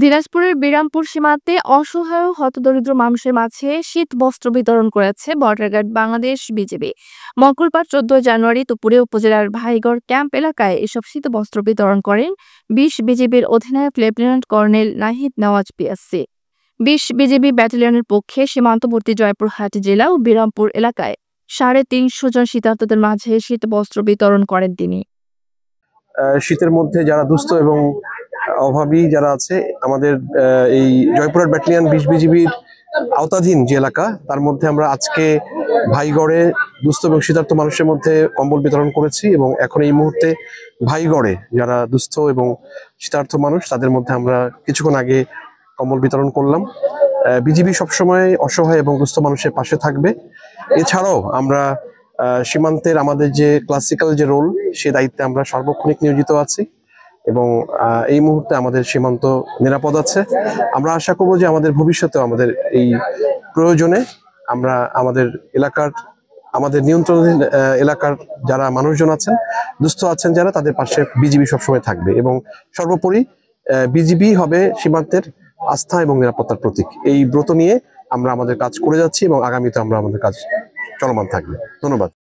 দিনাজপুরের বিরামপুর সীমান্তে অসহায় ও হতদরিদ্র মানুষের মাঝে শীত বস্ত্র বিতরণ করেছে বর্ডার গার্ড বাংলাদেশ বিজিবি। মঙ্গলবার 14 জানুয়ারি দুপুরে উপজেলার ভাইগড় ক্যাম্প এলাকায় এসব শীত বস্ত্র বিতরণ করেন 20 বিজিবির অধিনায়ক lieutenant colonel Nahid Nawaz PSC. 20 BGB ব্যাটালিয়নের পক্ষে সীমান্তবর্তী জয়পুরহাট জেলা ও বিরামপুর এলাকায় 350 জন শীতার্তদের মাঝে শীত বস্ত্র বিতরণ করেন তিনি। শীতের মধ্যে যারা দুস্থ এবং অভাবী যারা আছে আমাদের এই জয়পুরহাট ব্যাটালিয়ন 20 বিজিবির আওতাধীন যে এলাকা, তার মধ্যে আমরা আজকে ভাইগড়ে দুস্থ এবং শীতার্ত মানুষের মধ্যে কম্বল বিতরণ করেছি এবং এখন এই মুহূর্তে ভাইগড়ে যারা দুস্থ এবং শীতার্ত মানুষ তাদের মধ্যে আমরা কিছুক্ষণ আগে কম্বল বিতরণ করলাম। বিজিবি সবসময় অসহায় এবং দুস্থ মানুষের পাশে থাকবে। এছাড়াও আমরা সীমান্তের আমাদের যে ক্লাসিক্যাল যে রোল, সে দায়িত্বে আমরা সার্বক্ষণিক নিয়োজিত আছি এবং এই মুহূর্তে আমাদের সীমান্ত নিরাপদ আছে। আমরা আশা করব যে আমাদের ভবিষ্যতেও আমাদের এই প্রয়োজনে আমরা আমাদের এলাকার, আমাদের নিয়ন্ত্রণাধীন এলাকার যারা মানুষজন আছেন, দুস্থ আছেন যারা, তাদের পাশে বিজিবি সবসময় থাকবে এবং সর্বোপরি বিজিবি হবে সীমান্তের আস্থা এবং নিরাপত্তার প্রতীক। এই ব্রত নিয়ে আমরা আমাদের কাজ করে যাচ্ছি এবং আগামীতে আমরা আমাদের কাজ চলমান থাকবে। ধন্যবাদ।